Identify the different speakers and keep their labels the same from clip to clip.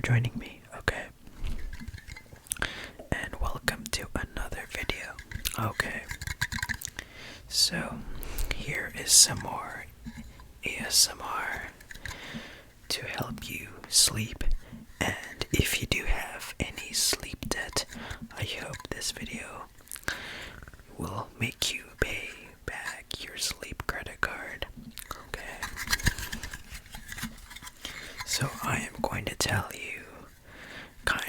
Speaker 1: joining me, okay? And welcome to another video, okay? So, here is some more ASMR to help you sleep. And if you do have any sleep debt, I hope this video will make you pay back your sleep credit card, okay? So I am going to tell you kind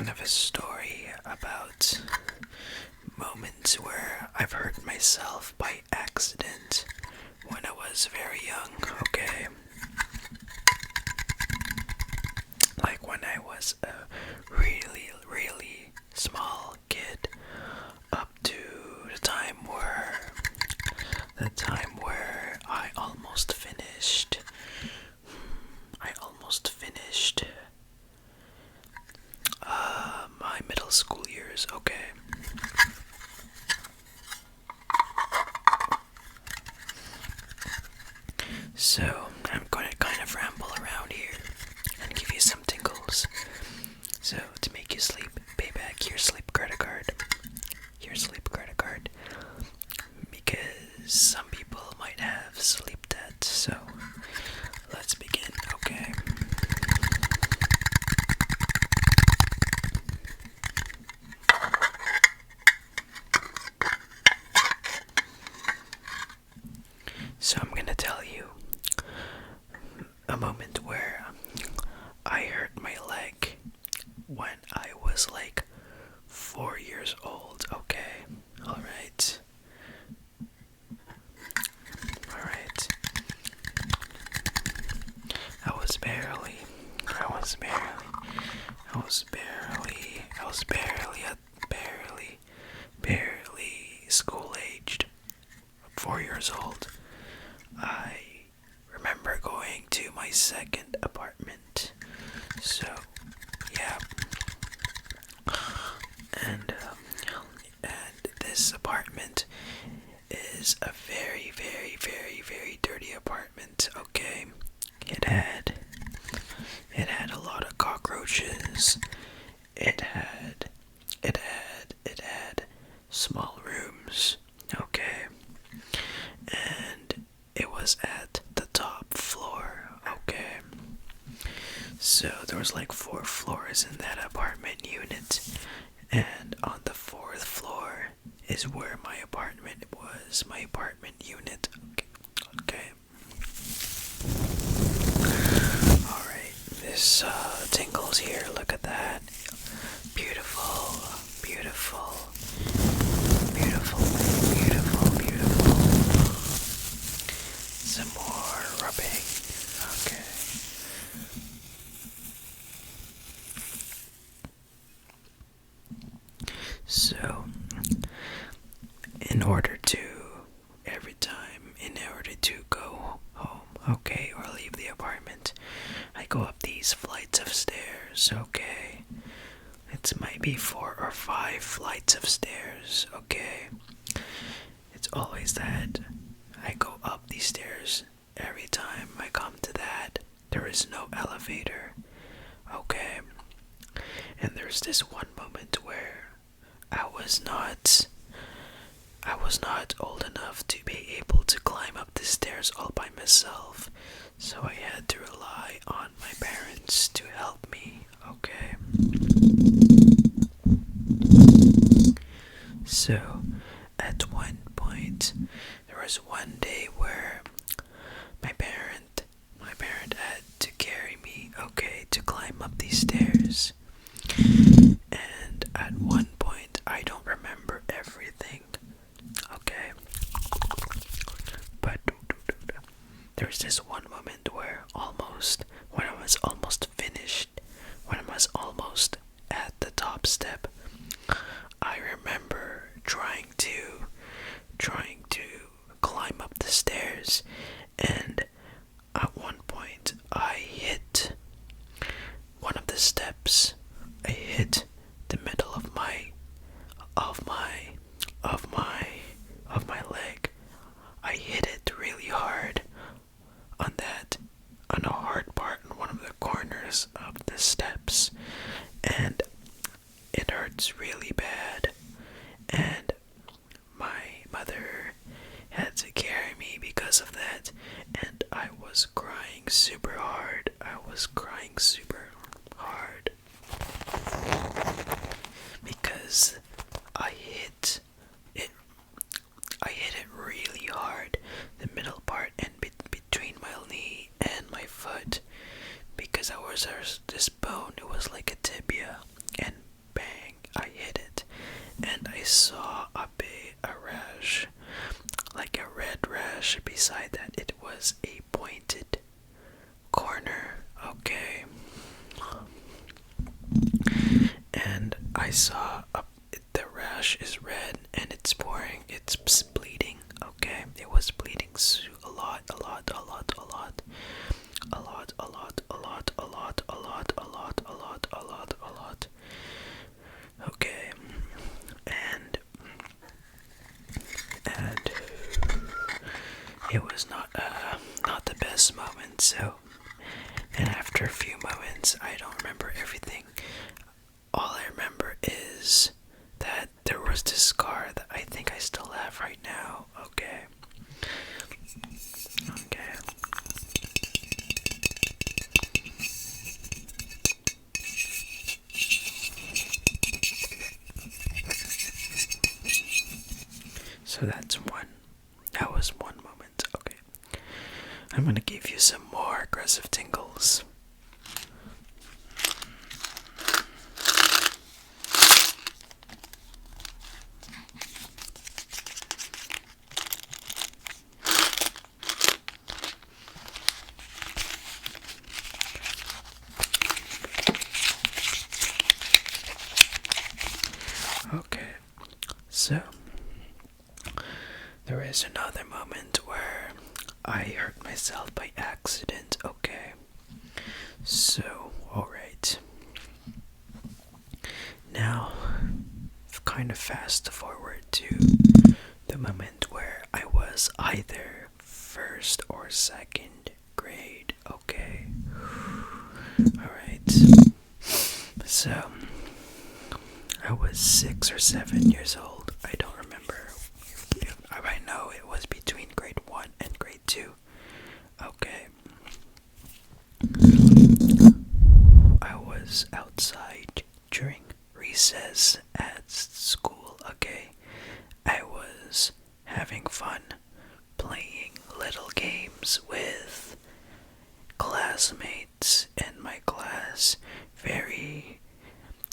Speaker 1: of a story about moments where I've hurt myself by accident when I was very young, okay? Like when I was a really, really small kid, up to the time where I almost finished my middle school years, okay? So, I'm going to kind of ramble around here and give you some tingles. So, to make you sleep, pay back your sleep credit card. Because some people might have sleep debt, so let's begin, okay? So I'm gonna tell you a moment where I hurt my leg when I was like 4 years old, okay? Alright. Barely school aged, 4 years old. I remember going to my second apartment. So, yeah. And this apartment is a very, very, very, very dirty apartment, okay? It had a lot of cockroaches. It had small rooms, okay? And it was at the top floor, okay? So there was like 4 floors in that apartment unit, and on the 4th floor is where my apartment was, my apartment unit, okay? Alright, this tingles here, look at that. Beautiful, beautiful, beautiful, beautiful, beautiful. Some more rubbing, okay. So, in order to go home, okay, or leave the apartment, I go up these flights of stairs, okay? It might be 4 or 5 flights of stairs, okay? It's always that I go up these stairs every time I come to that. There is no elevator, okay? And there's this one moment where I was not old enough to be able to climb up the stairs all by myself, so I had to rely on my parents to help me, okay? So, at one point, there was one day where my parent had to carry me, okay, to climb up these stairs. And at one point, I don't remember everything, okay? But there's this one moment where when I was almost finished, when I was almost at the top step, I remember trying to climb up the stairs, and at one point I hit one of the steps. I hit the middle of my leg. I hit it really hard on a hard because of that, and I was crying super hard. I was crying super hard because I hit it. I hit it really hard, the middle part and between my knee and my foot, because this bone. It was like a tibia, and bang, I hit it, and I saw a rash, like a red rash. Beside that, it was a pointed corner. Okay, and I saw the rash is red and it's pouring. It's bleeding. Okay, it was bleeding a lot, a lot, a lot, a lot, a lot, a lot, a lot, a lot, a lot, a lot, a lot, a lot, a lot. Okay, and it was not the best moment. So, and after a few moments, I don't remember everything. All I remember is that there was this scar that I think I still have right now. Okay. Okay. So that's one. That was one moment. Okay. I'm gonna give you some more aggressive tingles. Okay. So there is another moment where I hurt myself by accident. Okay. So, alright. Now, kind of fast forward to the moment where I was either first or second grade. Okay. Alright. So, I was 6 or 7 years old. I don't remember. I know it was between grade 1 and grade 2. Okay. I was outside during recess at school. Okay. I was having fun playing little games with classmates in my class. Very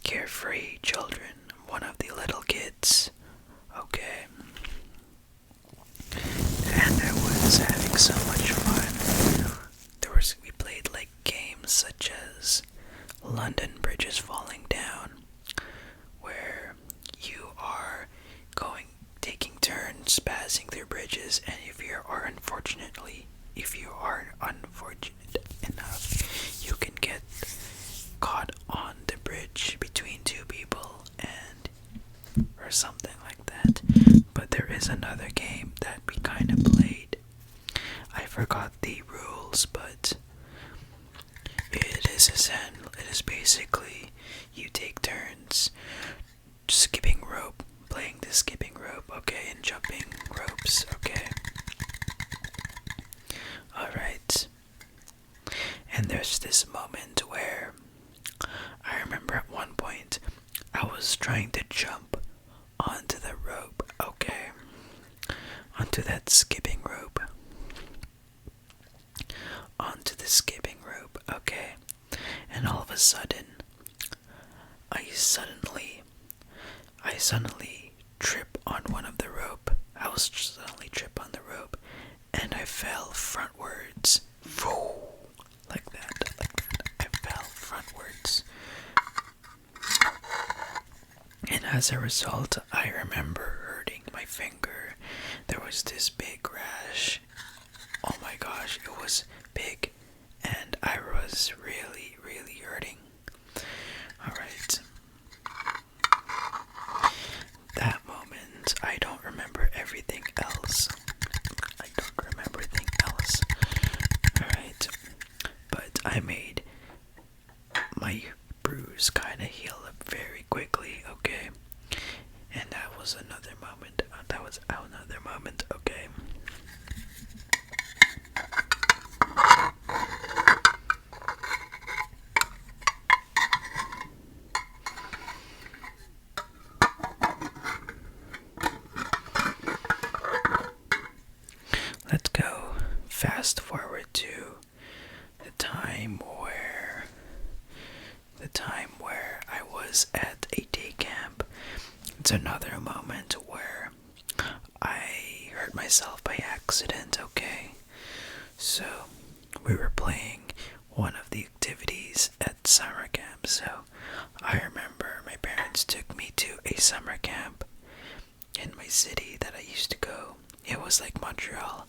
Speaker 1: carefree children. One of the little kids. Okay. And I was having so much fun. We played like games such as London Bridges Falling Down, where you are taking turns passing through bridges, and if you are unfortunate enough, you can get caught on the bridge between two people or something like that. But there is another game that we kind of played. I forgot the rules, but it is basically you take turns playing the skipping rope, okay, and jumping ropes, okay. Alright. And there's this moment where I remember at one point I was trying to jump onto the rope, okay, onto that skipping rope, okay, and all of a sudden, I suddenly trip on one of the rope. I was suddenly trip on the rope, and I fell frontwards, like that. I fell frontwards. And as a result, I remember hurting my finger. There was this big rash. Oh my gosh, it was big. And I was really, really hurting. Alright. That moment, I don't remember everything else. Alright. But I made my bruise kind of heal up very quickly, okay? And that was another moment. Okay? fast forward to the time where I was at a day camp. It's another moment where I hurt myself by accident, okay? So, we were playing one of the activities at summer camp. So, I remember my parents took me to a summer camp in my city that I used to go. It was like Montreal,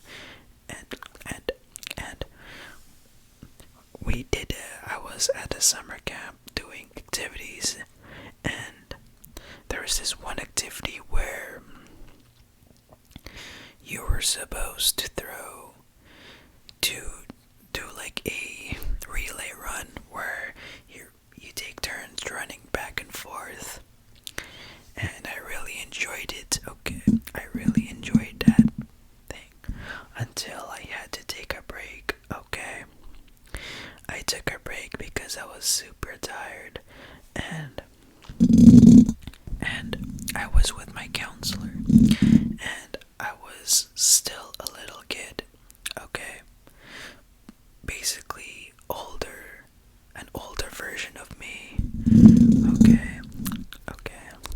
Speaker 1: and we did. I was at a summer camp doing activities, and there was this one activity where you were supposed to do like a relay run where you take turns running back and forth, and I really enjoyed it. Okay, I really enjoyed that thing until I had to take a break. Okay, I took a break because I was super tired, and I was with my counselor, and I was still a little kid. Okay, basically an older version of me. Okay,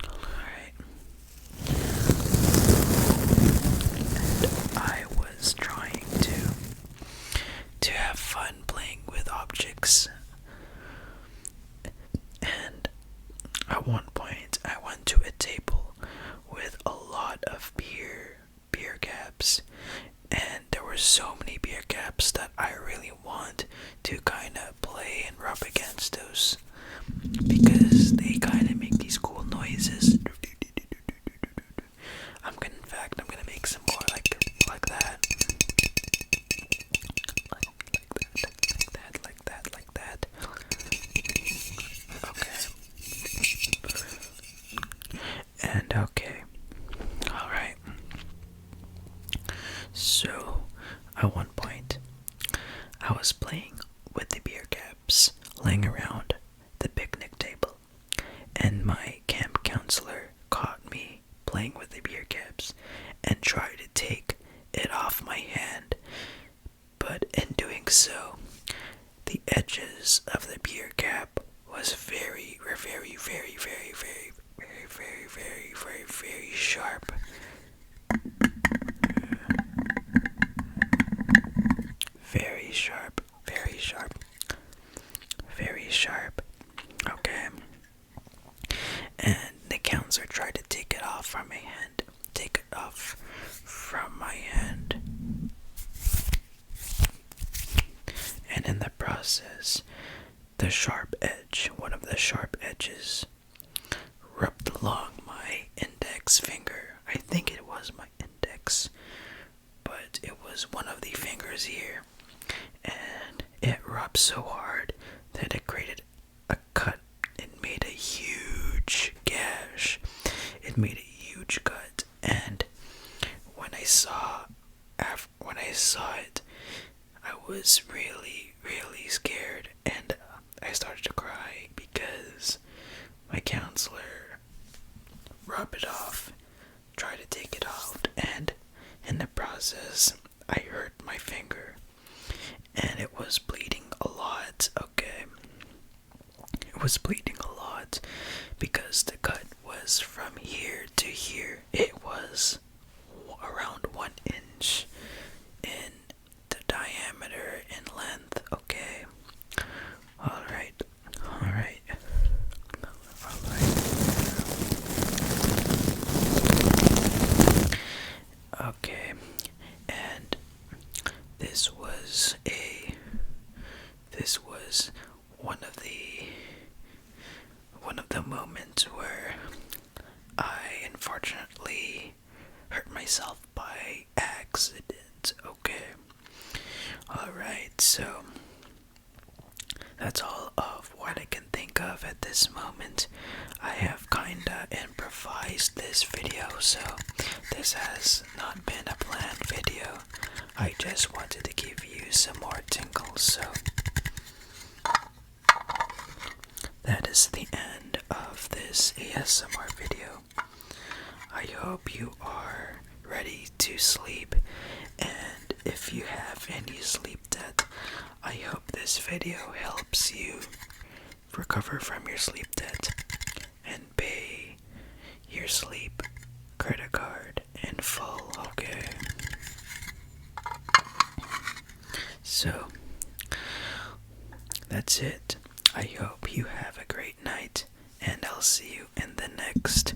Speaker 1: alright. And I was trying to have fun playing with objects. And at one point I went to a table with a lot of beer caps, and there were so many beer caps that I really want to kind of play and rub against those because they kind of make these cool noises. I'm gonna make some more like that. Like that. Okay. And okay. Alright. So, at one point, I was playing with the beer caps laying around the picnic table, and my camp counselor caught me playing with the beer caps and tried to take it off my hand, but in doing so, the edges of the beer cap was very sharp. Very sharp. Okay. And the counselor tried to take it off from my hand. And in the process, one of the sharp edges, rubbed along my index finger. I think it was my index, but it was one of the fingers here. And it rubbed so hard that it created a cut. It made a huge gash. It made a huge cut, and when I saw it, I was really scared, and I started to cry because my counselor rubbed it off, tried to take it off, and in the process, I hurt my finger, and it was bleeding a lot. Okay, it was bleeding a lot because the cut was from here to here. It was around 1 inch in the diameter and length. Okay, alright. Okay, and this was one of the moments where I unfortunately hurt myself by accident. Okay. Alright, so that's all of what I can think of at this moment. I have kinda improvised this video, so this has not been a planned video. I just wanted to give you some more tingles, so that is the end of this ASMR video. I hope you are ready to sleep, and if you have any sleep debt, I hope this video helps you recover from your sleep debt and pay your sleep credit card in full, okay? So, that's it. I hope you have a great night, and I'll see you in the next